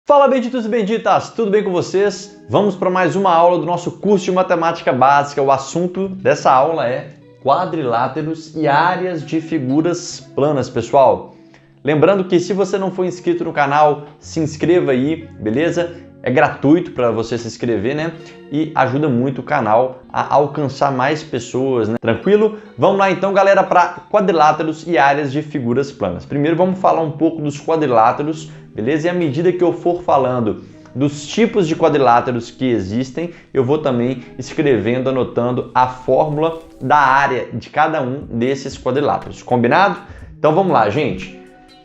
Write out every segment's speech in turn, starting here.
Fala, benditos e benditas, tudo bem com vocês? Vamos para mais uma aula do nosso curso de Matemática Básica. O assunto dessa aula é quadriláteros e áreas de figuras planas, pessoal. Lembrando que se você não for inscrito no canal, se inscreva aí, beleza? É gratuito para você se inscrever, né? E ajuda muito o canal a alcançar mais pessoas, né? Tranquilo? Vamos lá então, galera, para quadriláteros e áreas de figuras planas. Primeiro vamos falar um pouco dos quadriláteros, beleza? E à medida que eu for falando dos tipos de quadriláteros que existem, eu vou também escrevendo, anotando a fórmula da área de cada um desses quadriláteros. Combinado? Então vamos lá, gente.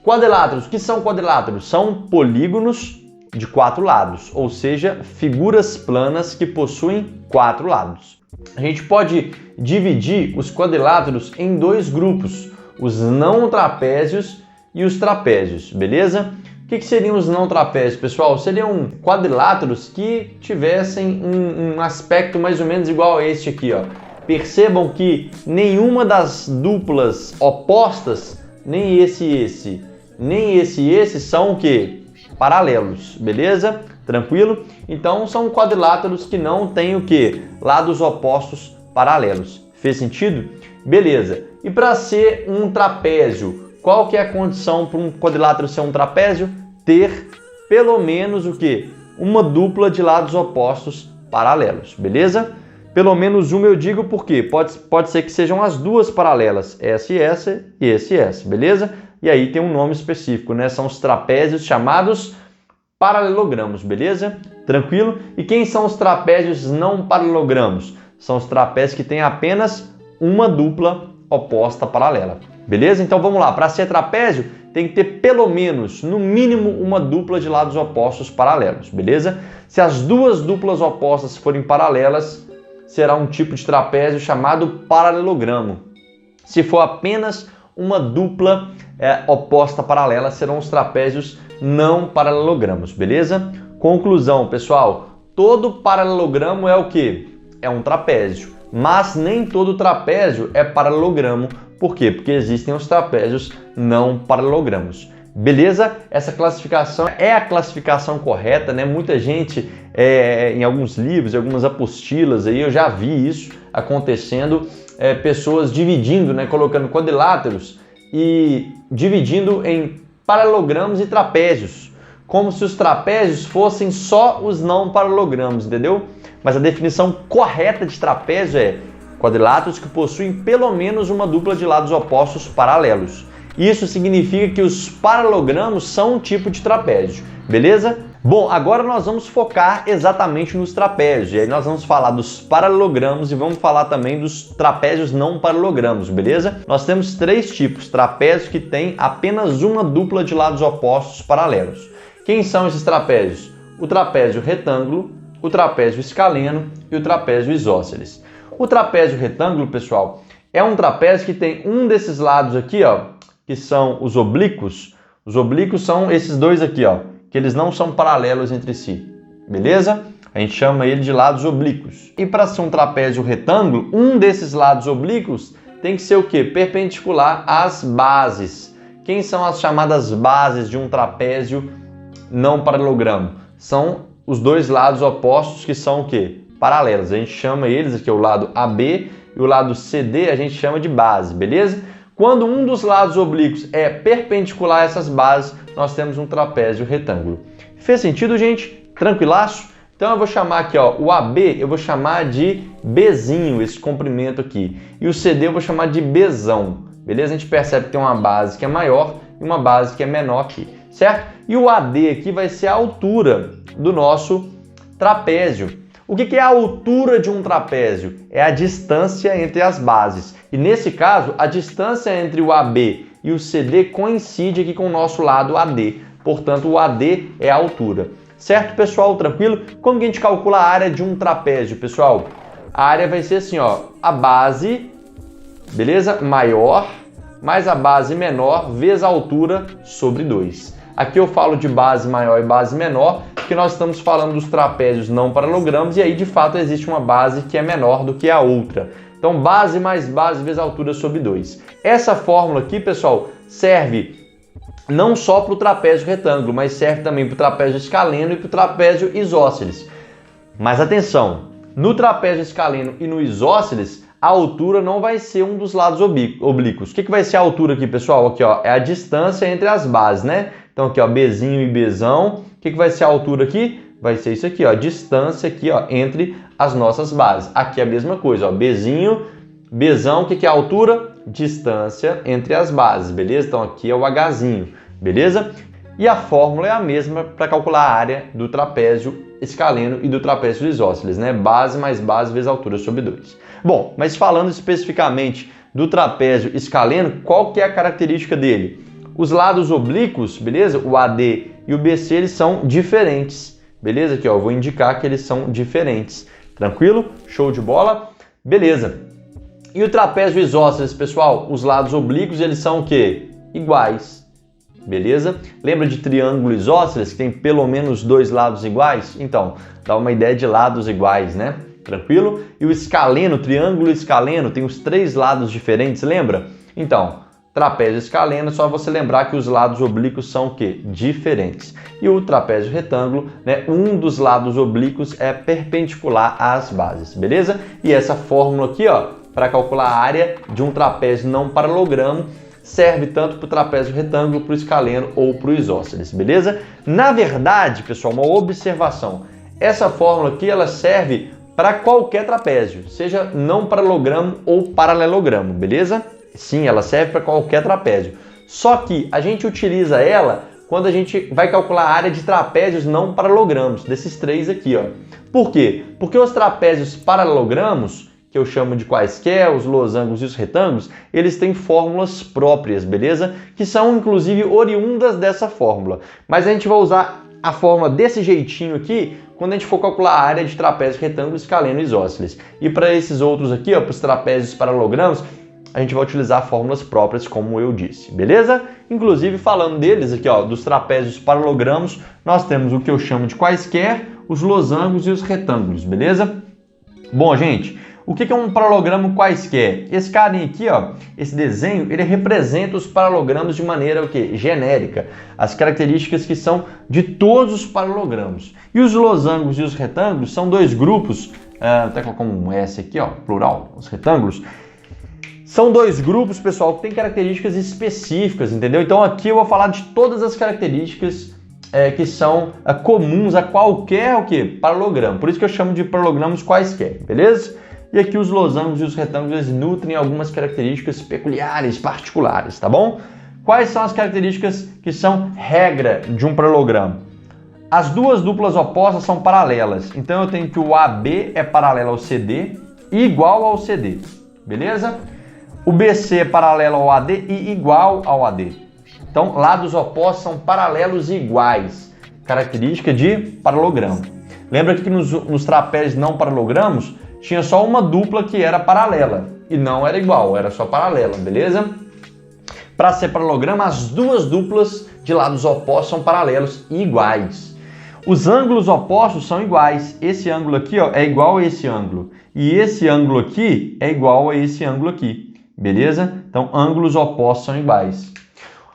Quadriláteros, o que são quadriláteros? São polígonos de 4 lados, ou seja, figuras planas que possuem 4 lados. A gente pode dividir os quadriláteros em dois grupos, os não trapézios e os trapézios, beleza? O que seriam os não trapézios, pessoal? Seriam quadriláteros que tivessem um aspecto mais ou menos igual a este aqui, ó. Percebam que nenhuma das duplas opostas, nem esse, nem esse são o quê? Paralelos, beleza? Tranquilo? Então são quadriláteros que não têm o que? Lados opostos paralelos. Fez sentido? Beleza. E para ser um trapézio, qual que é a condição para um quadrilátero ser um trapézio? Ter pelo menos o que? Uma dupla de lados opostos paralelos, beleza? Pelo menos uma eu digo porque pode ser que sejam as duas paralelas, essa e essa e esse e essa, beleza? E aí tem um nome específico, né? São os trapézios chamados paralelogramos, beleza? Tranquilo? E quem são os trapézios não paralelogramos? São os trapézios que têm apenas uma dupla oposta paralela, beleza? Então vamos lá, para ser trapézio tem que ter pelo menos, no mínimo, uma dupla de lados opostos paralelos, beleza? Se as duas duplas opostas forem paralelas, será um tipo de trapézio chamado paralelogramo. Se for apenas uma dupla oposta paralela, serão os trapézios não paralelogramos, beleza? Conclusão, pessoal, todo paralelogramo é o que? É um trapézio, mas nem todo trapézio é paralelogramo. Por quê? Porque existem os trapézios não paralelogramos. Beleza? Essa classificação é a classificação correta, né? Muita gente, em alguns livros, em algumas apostilas, aí eu já vi isso acontecendo, pessoas dividindo, né? Colocando quadriláteros e dividindo em paralelogramos e trapézios, como se os trapézios fossem só os não paralelogramos, entendeu? Mas a definição correta de trapézio é quadriláteros que possuem pelo menos uma dupla de lados opostos paralelos. Isso significa que os paralelogramos são um tipo de trapézio, beleza? Bom, agora nós vamos focar exatamente nos trapézios, e aí nós vamos falar dos paralelogramos e vamos falar também dos trapézios não paralelogramos, beleza? Nós temos 3 tipos, trapézios que têm apenas uma dupla de lados opostos paralelos. Quem são esses trapézios? O trapézio retângulo, o trapézio escaleno e o trapézio isósceles. O trapézio retângulo, pessoal, é um trapézio que tem um desses lados aqui, ó, que são os oblíquos. Os oblíquos são esses dois aqui, ó, que eles não são paralelos entre si, beleza? A gente chama ele de lados oblíquos. E para ser um trapézio retângulo, um desses lados oblíquos tem que ser o quê? Perpendicular às bases. Quem são as chamadas bases de um trapézio não paralelogramo? São os dois lados opostos que são o quê? Paralelos. A gente chama eles aqui, o lado AB e o lado CD, a gente chama de base, beleza? Quando um dos lados oblíquos é perpendicular a essas bases, nós temos um trapézio retângulo. Fez sentido, gente? Tranquilaço? Então eu vou chamar aqui, ó, o AB eu vou chamar de Bzinho, esse comprimento aqui. E o CD eu vou chamar de Bzão. Beleza? A gente percebe que tem uma base que é maior e uma base que é menor aqui, certo? E o AD aqui vai ser a altura do nosso trapézio. O que é a altura de um trapézio? É a distância entre as bases. E nesse caso, a distância entre o AB e o CD coincide aqui com o nosso lado AD. Portanto, o AD é a altura. Certo, pessoal? Tranquilo? Como que a gente calcula a área de um trapézio, pessoal? A área vai ser assim, ó, a base, beleza? Maior, mais a base menor, vezes a altura sobre 2. Aqui eu falo de base maior e base menor, porque nós estamos falando dos trapézios não paralelogramos e aí de fato existe uma base que é menor do que a outra. Então base mais base vezes altura sobre 2. Essa fórmula aqui, pessoal, serve não só para o trapézio retângulo, mas serve também para o trapézio escaleno e para o trapézio isósceles. Mas atenção, no trapézio escaleno e no isósceles, a altura não vai ser um dos lados oblíquos. O que vai ser a altura aqui, pessoal? Aqui, ó, é a distância entre as bases, né? Então aqui, ó, Bzinho e Bzão. O que vai ser a altura aqui? Vai ser isso aqui, ó, a distância aqui, ó, entre as nossas bases. Aqui é a mesma coisa, ó, Bzinho, Bzão. O que é a altura? Distância entre as bases, beleza? Então aqui é o Hzinho, beleza? E a fórmula é a mesma para calcular a área do trapézio escaleno e do trapézio isósceles, né? Base mais base vezes altura sobre 2. Bom, mas falando especificamente do trapézio escaleno, qual que é a característica dele? Os lados oblíquos, beleza? O AD e o BC, eles são diferentes, beleza? Aqui, ó, eu vou indicar que eles são diferentes. Tranquilo? Show de bola? Beleza. E o trapézio isósceles, pessoal? Os lados oblíquos, eles são o quê? Iguais. Beleza? Lembra de triângulo isósceles, que tem pelo menos 2 lados iguais? Então, dá uma ideia de lados iguais, né? Tranquilo? E o escaleno, triângulo escaleno, tem os 3 lados diferentes, lembra? Então, trapézio escaleno, é só você lembrar que os lados oblíquos são o quê? Diferentes. E o trapézio retângulo, né? Um dos lados oblíquos é perpendicular às bases, beleza? E essa fórmula aqui, ó, para calcular a área de um trapézio não paralogramo, serve tanto para o trapézio retângulo, para o escaleno ou para o isósceles, beleza? Na verdade, pessoal, uma observação. Essa fórmula aqui, ela serve para qualquer trapézio, seja não paralogramo ou paralelogramo, beleza? Sim, ela serve para qualquer trapézio. Só que a gente utiliza ela quando a gente vai calcular a área de trapézios não paralogramos, desses 3 aqui, ó. Por quê? Porque os trapézios paralelogramos, que eu chamo de quaisquer, os losangos e os retângulos, eles têm fórmulas próprias, beleza? Que são, inclusive, oriundas dessa fórmula. Mas a gente vai usar a fórmula desse jeitinho aqui quando a gente for calcular a área de trapézio retângulo, escaleno e isósceles. E para esses outros aqui, ó, para os trapézios paralelogramos, a gente vai utilizar fórmulas próprias, como eu disse, beleza? Inclusive, falando deles aqui, ó, dos trapézios paralelogramos, nós temos o que eu chamo de quaisquer, os losangos e os retângulos, beleza? Bom, gente, o que é um paralelogramo quaisquer? Esse carinha aqui, ó, esse desenho, ele representa os paralelogramos de maneira o quê? Genérica. As características que são de todos os paralelogramos. E os losangos e os retângulos são 2 grupos, até colocar um S aqui, ó, plural, os retângulos. São 2 grupos, pessoal, que têm características específicas, entendeu? Então aqui eu vou falar de todas as características que são comuns a qualquer o quê? Paralelogramo. Por isso que eu chamo de paralelogramos quaisquer, beleza? E aqui os losangos e os retângulos nutrem algumas características peculiares, particulares, tá bom? Quais são as características que são regra de um paralelogramo? As 2 duplas opostas são paralelas. Então eu tenho que o AB é paralelo ao CD e igual ao CD, beleza? O BC é paralelo ao AD e igual ao AD. Então, lados opostos são paralelos e iguais. Característica de paralelogramo. Lembra que nos trapézios não paralelogramos, tinha só uma dupla que era paralela e não era igual, era só paralela, beleza? Para ser paralelogramo, as 2 duplas de lados opostos são paralelos e iguais. Os ângulos opostos são iguais. Esse ângulo aqui, ó, é igual a esse ângulo. E esse ângulo aqui é igual a esse ângulo aqui, beleza? Então, ângulos opostos são iguais.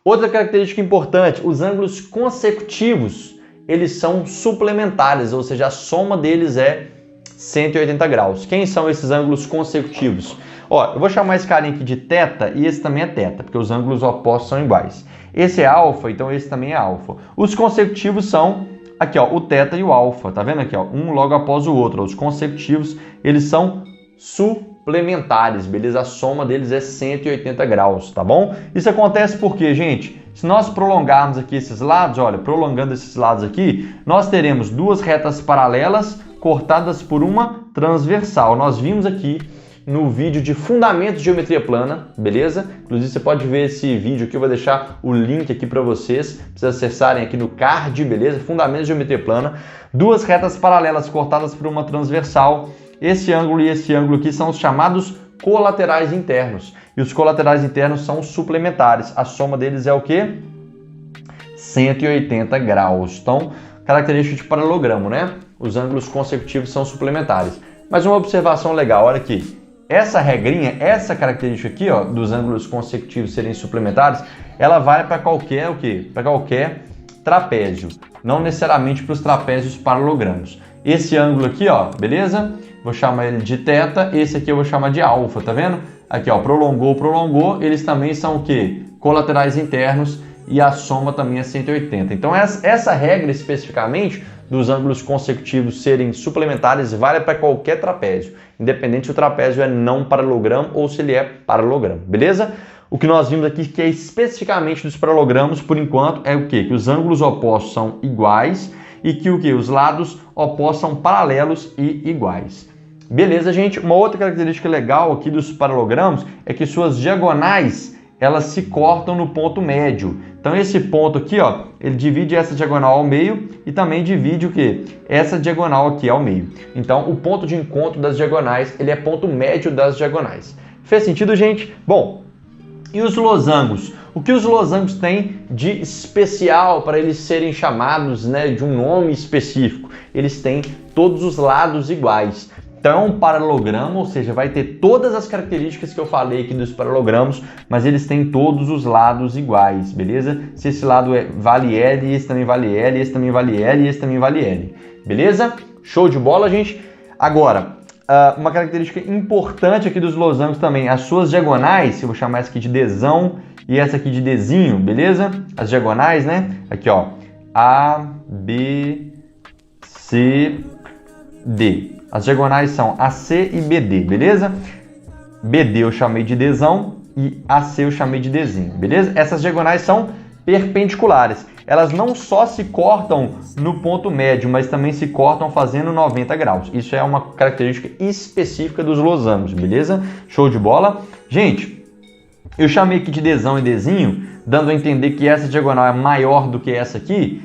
Outra característica importante, os ângulos consecutivos, eles são suplementares, ou seja, a soma deles é 180 graus. Quem são esses ângulos consecutivos? Ó, eu vou chamar esse carinha aqui de θ e esse também é θ, porque os ângulos opostos são iguais. Esse é alfa, então esse também é alfa. Os consecutivos são aqui, ó, o θ e o alfa, tá vendo aqui, ó, um logo após o outro. Os consecutivos, eles são suplementares, beleza? A soma deles é 180 graus, tá bom? Isso acontece porque, gente, se nós prolongarmos aqui esses lados, olha, prolongando esses lados aqui, nós teremos 2 retas paralelas cortadas por uma transversal. Nós vimos aqui no vídeo de Fundamentos de Geometria Plana, beleza? Inclusive você pode ver esse vídeo aqui, eu vou deixar o link aqui para vocês acessarem aqui no card, beleza? Fundamentos de Geometria Plana. 2 retas paralelas cortadas por uma transversal. Esse ângulo e esse ângulo aqui são os chamados colaterais internos. E os colaterais internos são suplementares. A soma deles é o quê? 180 graus. Então, característica de paralelogramo, né? Os ângulos consecutivos são suplementares. Mas uma observação legal, olha aqui. essa regrinha, essa característica aqui, ó, dos ângulos consecutivos serem suplementares, ela vale para qualquer o quê? Para qualquer trapézio, não necessariamente para os trapézios paralogramos. Esse ângulo aqui, ó, beleza? Vou chamar ele de θ, esse aqui eu vou chamar de alfa, tá vendo? Aqui, ó, prolongou, eles também são o quê? Colaterais internos e a soma também é 180. Então essa regra especificamente dos ângulos consecutivos serem suplementares vale para qualquer trapézio, independente se o trapézio é não paralogramo ou se ele é paralogramo, beleza? O que nós vimos aqui que é especificamente dos paralogramos, por enquanto, é o quê? Que os ângulos opostos são iguais e que o quê? Os lados opostos são paralelos e iguais. Beleza, gente? Uma outra característica legal aqui dos paralogramos é que suas diagonais elas se cortam no ponto médio. Então esse ponto aqui, ó, ele divide essa diagonal ao meio e também divide o quê? Essa diagonal aqui ao meio. Então o ponto de encontro das diagonais, ele é ponto médio das diagonais. Fez sentido, gente? Bom, e os losangos? O que os losangos têm de especial para eles serem chamados, né, de um nome específico? Eles têm todos os lados iguais. Então, um paralogramo, ou seja, vai ter todas as características que eu falei aqui dos paralogramos, mas eles têm todos os lados iguais, beleza? Se esse lado vale L, esse também vale L, esse também vale L, esse também vale L, beleza? Show de bola, gente? Agora, uma característica importante aqui dos losangos também, as suas diagonais, eu vou chamar essa aqui de Dzão e essa aqui de Dzinho, beleza? As diagonais, né? Aqui, ó, A, B, C, D. As diagonais são AC e BD, beleza? BD eu chamei de Dzão e AC eu chamei de Dzinho, beleza? Essas diagonais são perpendiculares. Elas não só se cortam no ponto médio, mas também se cortam fazendo 90 graus. Isso é uma característica específica dos losangos, beleza? Show de bola? Gente, eu chamei aqui de Dzão e Dzinho, dando a entender que essa diagonal é maior do que essa aqui,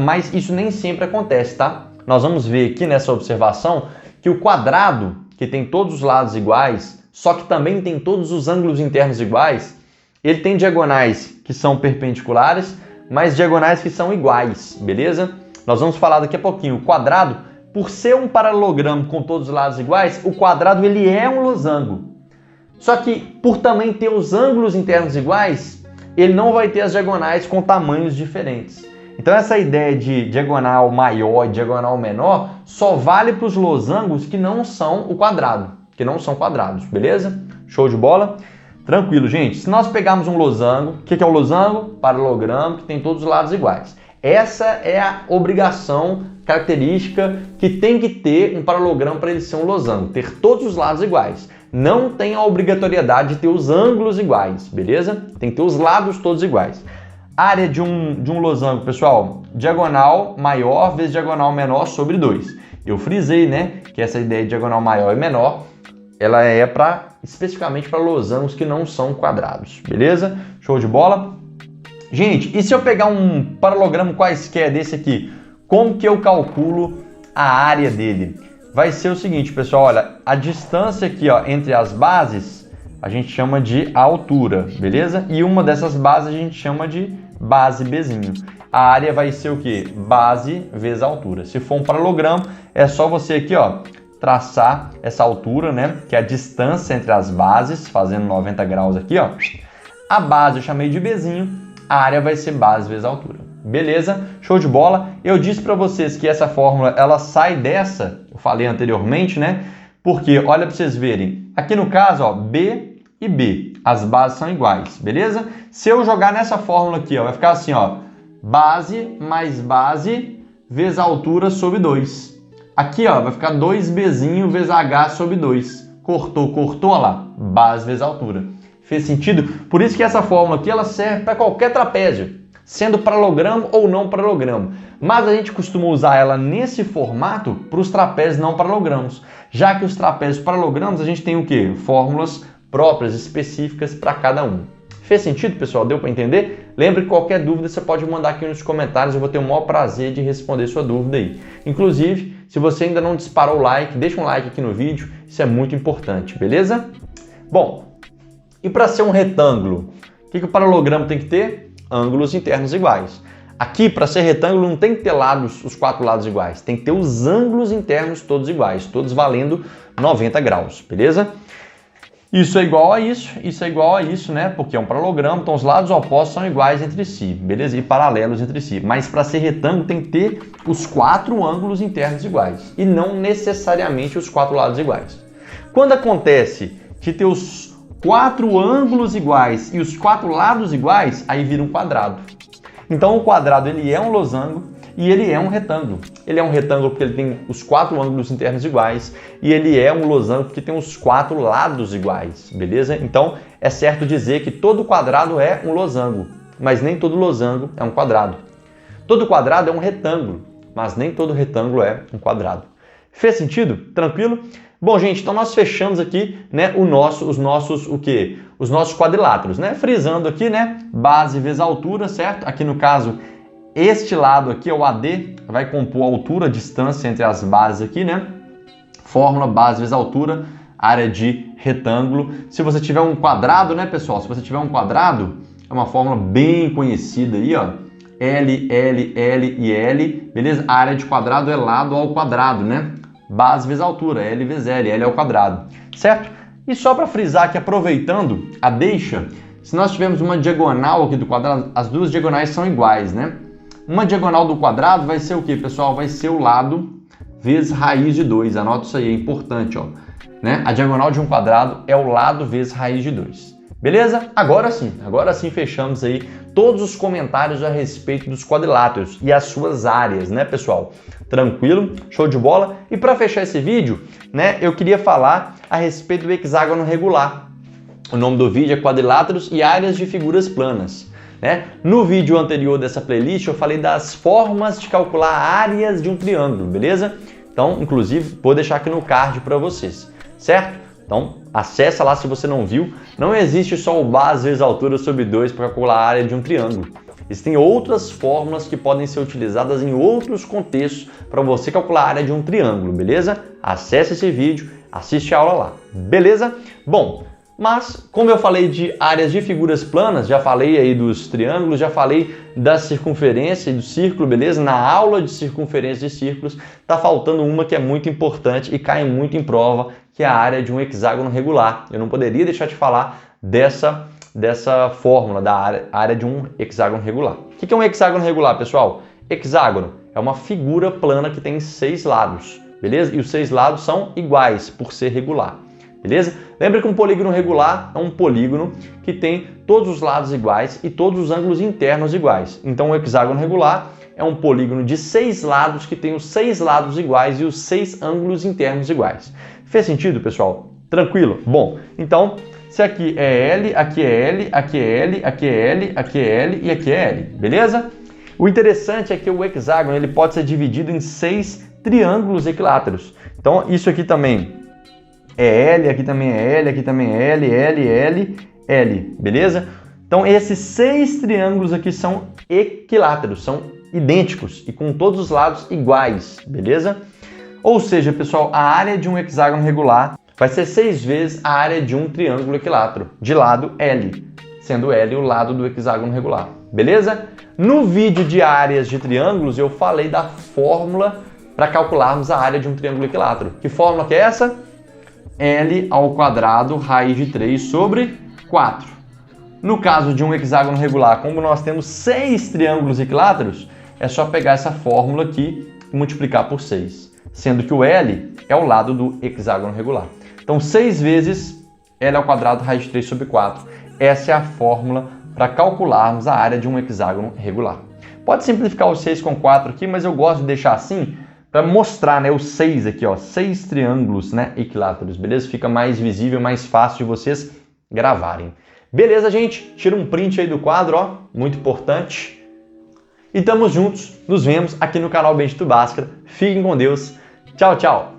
mas isso nem sempre acontece, tá? Nós vamos ver aqui nessa observação que o quadrado, que tem todos os lados iguais, só que também tem todos os ângulos internos iguais, ele tem diagonais que são perpendiculares, mas diagonais que são iguais, beleza? Nós vamos falar daqui a pouquinho. O quadrado, por ser um paralelogramo com todos os lados iguais, o quadrado ele é um losango. Só que por também ter os ângulos internos iguais, ele não vai ter as diagonais com tamanhos diferentes. Então essa ideia de diagonal maior e diagonal menor só vale para os losangos que não são o quadrado, que não são quadrados, beleza? Show de bola? Tranquilo, gente. Se nós pegarmos um losango, o que é o losango? Paralelogramo que tem todos os lados iguais. Essa é a obrigação característica que tem que ter um paralelogramo para ele ser um losango, ter todos os lados iguais. Não tem a obrigatoriedade de ter os ângulos iguais, beleza? Tem que ter os lados todos iguais. Área de um losango, pessoal, diagonal maior vezes diagonal menor sobre 2. Eu frisei, né, que essa ideia de diagonal maior e menor, ela é especificamente para losangos que não são quadrados, beleza? Show de bola? Gente, e se eu pegar um paralelogramo quaisquer desse aqui, como que eu calculo a área dele? Vai ser o seguinte, pessoal, olha, a distância aqui, ó, entre as bases, a gente chama de altura, beleza? E uma dessas bases a gente chama de base Bzinho. A área vai ser o quê? Base vezes altura. Se for um paralelogramo, é só você aqui, ó, traçar essa altura, né? Que é a distância entre as bases, fazendo 90 graus aqui, ó. A base eu chamei de Bzinho, a área vai ser base vezes altura. Beleza? Show de bola? Eu disse para vocês que essa fórmula, ela sai dessa, eu falei anteriormente, né? Porque, olha para vocês verem, aqui no caso, ó, B e B, as bases são iguais, beleza? Se eu jogar nessa fórmula aqui, ó, vai ficar assim, ó, base mais base vezes altura sobre 2. Aqui, ó, vai ficar 2Bzinho vezes H sobre 2. Cortou, cortou, olha lá, base vezes altura. Fez sentido? Por isso que essa fórmula aqui, ela serve para qualquer trapézio, sendo paralelogramo ou não paralelogramo. Mas a gente costuma usar ela nesse formato para os trapézios não paralelogramos, já que os trapézios paralelogramos a gente tem o quê? Fórmulas próprias, específicas para cada um. Fez sentido, pessoal? Deu para entender? Lembre que qualquer dúvida você pode mandar aqui nos comentários, eu vou ter o maior prazer de responder sua dúvida aí. Inclusive, se você ainda não disparou o like, deixa um like aqui no vídeo, isso é muito importante, beleza? Bom, e para ser um retângulo, o que o paralelogramo tem que ter? Ângulos internos iguais. Aqui, para ser retângulo, não tem que ter lados, os 4 lados iguais, tem que ter os ângulos internos todos iguais, todos valendo 90 graus, beleza? Isso é igual a isso é igual a isso, né? Porque é um paralogramo, então os lados opostos são iguais entre si, beleza? E paralelos entre si. Mas para ser retângulo tem que ter os 4 ângulos internos iguais e não necessariamente os 4 lados iguais. Quando acontece de ter os 4 ângulos iguais e os 4 lados iguais, aí vira um quadrado. Então o quadrado ele é um losango e ele é um retângulo. Ele é um retângulo porque ele tem os 4 ângulos internos iguais e ele é um losango porque tem os 4 lados iguais, beleza? Então é certo dizer que todo quadrado é um losango, mas nem todo losango é um quadrado. Todo quadrado é um retângulo, mas nem todo retângulo é um quadrado. Fez sentido? Tranquilo? Bom, gente, então nós fechamos aqui, né, os nossos quadriláteros, né? Frisando aqui, né, base vezes altura, certo? Aqui no caso, este lado aqui é o AD, vai compor a altura, a distância entre as bases aqui, né? Fórmula base vezes altura, área de retângulo. Se você tiver um quadrado, né, pessoal? Se você tiver um quadrado, é uma fórmula bem conhecida aí, ó. L, L, L e L, beleza? A área de quadrado é lado ao quadrado, né? Base vezes altura, L vezes L, L ao quadrado, certo? E só para frisar aqui, aproveitando a deixa, se nós tivermos uma diagonal aqui do quadrado, as duas diagonais são iguais, né? Uma diagonal do quadrado vai ser o quê, pessoal? Vai ser o lado vezes raiz de 2. Anota isso aí, é importante, ó. Né? A diagonal de um quadrado é o lado vezes raiz de 2. Beleza? Agora sim fechamos aí todos os comentários a respeito dos quadriláteros e as suas áreas, né, pessoal? Tranquilo? Show de bola? E para fechar esse vídeo, né, eu queria falar a respeito do hexágono regular. O nome do vídeo é Quadriláteros e Áreas de Figuras Planas. Né? No vídeo anterior dessa playlist eu falei das formas de calcular áreas de um triângulo, beleza? Então, inclusive, vou deixar aqui no card para vocês, certo? Então, acessa lá se você não viu. Não existe só o base vezes altura sobre 2 para calcular a área de um triângulo. Existem outras fórmulas que podem ser utilizadas em outros contextos para você calcular a área de um triângulo, beleza? Acesse esse vídeo, assiste a aula lá, beleza? Bom, mas como eu falei de áreas de figuras planas, já falei aí dos triângulos, já falei da circunferência e do círculo, beleza? Na aula de circunferência de círculos, tá faltando uma que é muito importante e cai muito em prova, que é a área de um hexágono regular. Eu não poderia deixar de falar dessa fórmula da área de um hexágono regular. O que é um hexágono regular, pessoal? Hexágono é uma figura plana que tem 6 lados, beleza? E os 6 lados são iguais por ser regular. Beleza? Lembra que um polígono regular é um polígono que tem todos os lados iguais e todos os ângulos internos iguais. Então, o hexágono regular é um polígono de 6 lados que tem os 6 lados iguais e os 6 ângulos internos iguais. Fez sentido, pessoal? Tranquilo? Bom, então, se aqui é L, aqui é L, aqui é L, aqui é L, aqui é L e aqui é L, beleza? O interessante é que o hexágono ele pode ser dividido em 6 triângulos equiláteros. Então, isso aqui também é L, aqui também é L, aqui também é L, L, L, L, beleza? Então esses 6 triângulos aqui são equiláteros, são idênticos e com todos os lados iguais, beleza? Ou seja, pessoal, a área de um hexágono regular vai ser 6 vezes a área de um triângulo equilátero, de lado L, sendo L o lado do hexágono regular, beleza? No vídeo de áreas de triângulos eu falei da fórmula para calcularmos a área de um triângulo equilátero. Que fórmula que é essa? L ao quadrado raiz de 3 sobre 4. No caso de um hexágono regular, como nós temos 6 triângulos equiláteros, é só pegar essa fórmula aqui e multiplicar por 6, sendo que o L é o lado do hexágono regular. Então, 6 vezes L ao quadrado raiz de 3 sobre 4. Essa é a fórmula para calcularmos a área de um hexágono regular. Pode simplificar o 6 com 4 aqui, mas eu gosto de deixar assim, para mostrar, né, os 6 aqui, ó, 6 triângulos, né, equiláteros, beleza? Fica mais visível, mais fácil de vocês gravarem. Beleza, gente? Tira um print aí do quadro, ó, muito importante. E tamo juntos, nos vemos aqui no canal Bendito Bhaskara. Fiquem com Deus. Tchau, tchau!